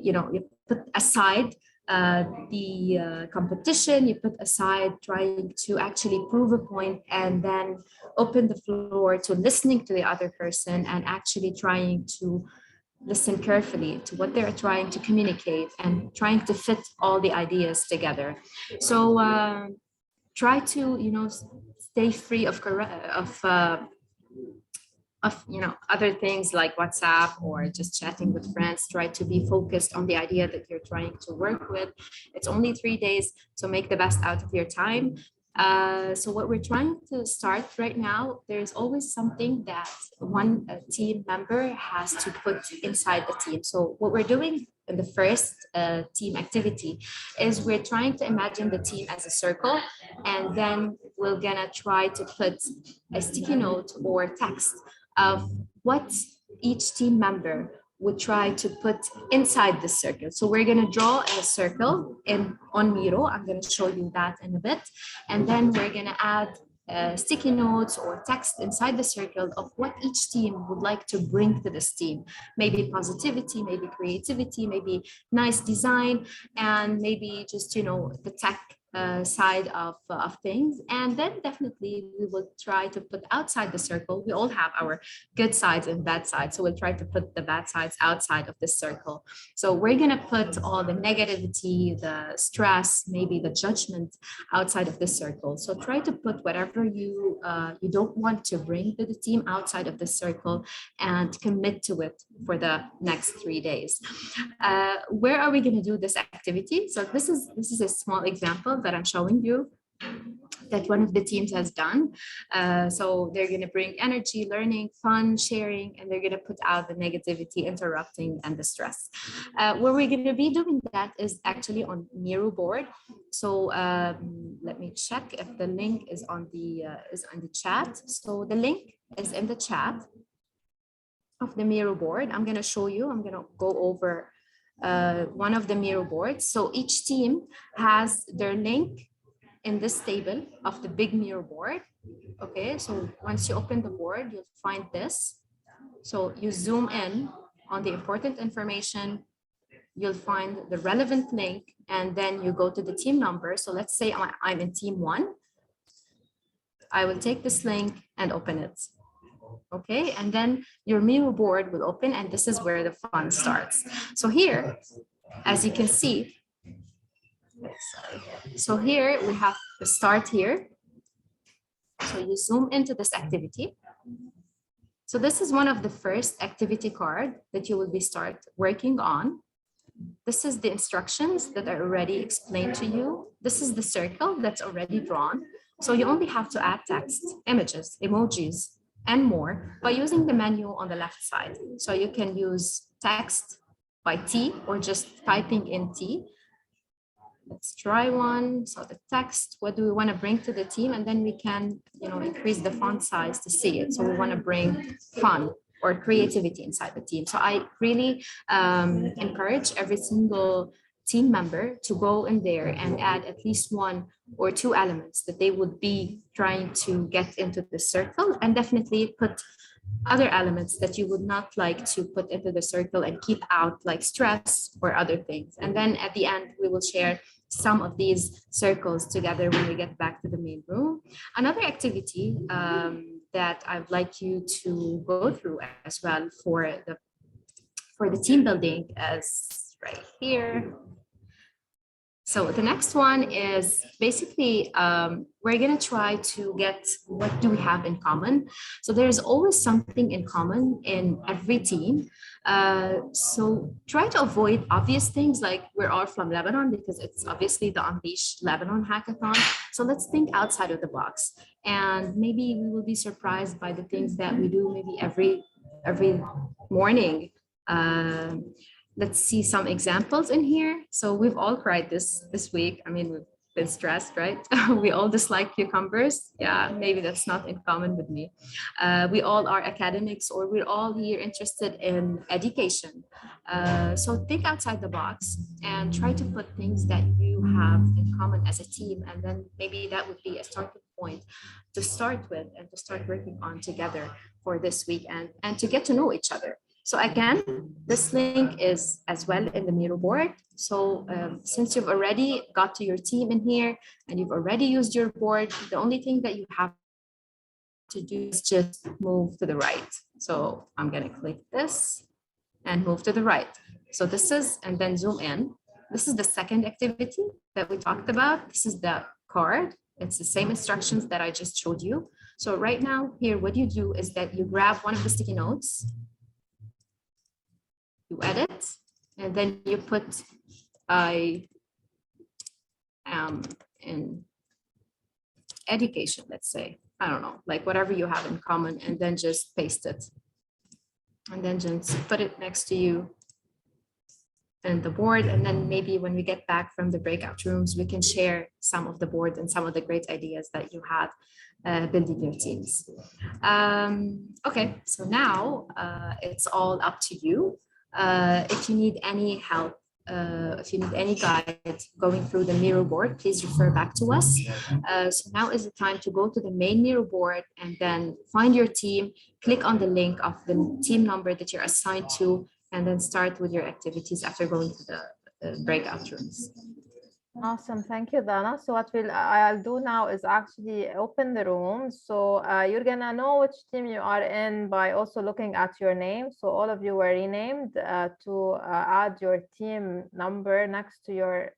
Speaker 2: you put aside the competition. You put aside trying to actually prove a point, and then open the floor to listening to the other person and actually trying to listen carefully to what they're trying to communicate and trying to fit all the ideas together. So try to, stay free of other things like WhatsApp or just chatting with friends. Try to be focused on the idea that you're trying to work with. It's only 3 days, so make the best out of your time. So what we're trying to start right now, there's always something that one team member has to put inside the team. So what we're doing in the first team activity is we're trying to imagine the team as a circle, and then we're gonna try to put a sticky note or text of what each team member would try to put inside the circle. So we're going to draw a circle on Miro. I'm going to show you that in a bit. And then we're going to add sticky notes or text inside the circle of what each team would like to bring to this team. Maybe positivity, maybe creativity, maybe nice design, and maybe just, the tech side of things. And then definitely we will try to put outside the circle. We all have our good sides and bad sides. So we'll try to put the bad sides outside of this circle. So we're going to put all the negativity, the stress, maybe the judgment outside of this circle. So try to put whatever you don't want to bring to the team outside of this circle and commit to it for the next 3 days. Where are we going to do this activity? So this is a small example that I'm showing you that one of the teams has done. So they're going to bring energy, learning, fun, sharing, and they're going to put out the negativity, interrupting, and the stress. Where we're going to be doing that is actually on Miro board. So let me check if the link is on the chat. So the link is in the chat of the Miro board. I'm going to show you. I'm going to go over one of the Miro boards. So each team has their link in this table of the big Miro board. Okay, so once you open the board, you'll find this. So you zoom in on the important information, you'll find the relevant link, and then you go to the team number. So let's say I'm in team 1. I will take this link and open it. Okay, and then your Miro board will open, and this is where the fun starts. So here, as you can see, so here we have the start here. So you zoom into this activity. So this is one of the first activity card that you will be start working on. This is the instructions that are already explained to you. This is the circle that's already drawn. So you only have to add text, images, emojis, and more by using the menu on the left side. So you can use text by T or just typing in T. Let's try one. So the text, what do we want to bring to the team? And then we can, increase the font size to see it. So we want to bring fun or creativity inside the team. So I really encourage every single team member to go in there and add at least 1 or 2 elements that they would be trying to get into the circle, and definitely put other elements that you would not like to put into the circle and keep out, like stress or other things. And then at the end, we will share some of these circles together when we get back to the main room. Another activity that I'd like you to go through as well for the team building is right here. So the next one is basically, we're going to try to get what do we have in common. So there's always something in common in every team. So try to avoid obvious things like we're all from Lebanon, because it's obviously the Unleash Lebanon hackathon. So let's think outside of the box, and maybe we will be surprised by the things that we do maybe every morning. Let's see some examples in here. So we've all cried this week. I mean, we've been stressed, right? We all dislike cucumbers. Yeah, maybe that's not in common with me. We all are academics, or we're all here interested in education. So think outside the box and try to put things that you have in common as a team. And then maybe that would be a starting point to start with and to start working on together for this week and to get to know each other. So again, this link is as well in the Miro board. So since you've already got to your team in here and you've already used your board, the only thing that you have to do is just move to the right. So I'm going to click this and move to the right. So this is, and then zoom in. This is the second activity that we talked about. This is the card. It's the same instructions that I just showed you. So right now here, what you do is that you grab one of the sticky notes, you edit, and then you put I am in education, let's say, I don't know, like whatever you have in common, and then just paste it. And then just put it next to you and the board. And then maybe when we get back from the breakout rooms, we can share some of the board and some of the great ideas that you had building your teams. Okay, so now it's all up to you. If you need any help, if you need any guide going through the Miro board, please refer back to us. So now is the time to go to the main Miro board and then find your team, click on the link of the team number that you're assigned to, and then start with your activities after going to the breakout rooms.
Speaker 1: Awesome, thank you, Dana. So what I'll do now is actually open the room. So you're gonna know which team you are in by also looking at your name. So all of you were renamed to add your team number next to your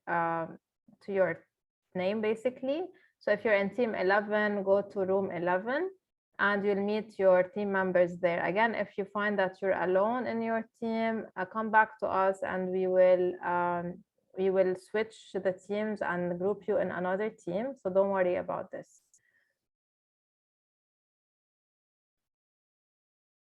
Speaker 1: name, basically. So if you're in team 11, go to room 11. And you'll meet your team members there. Again, if you find that you're alone in your team, come back to us and we will switch the teams and group you in another team. So don't worry about this.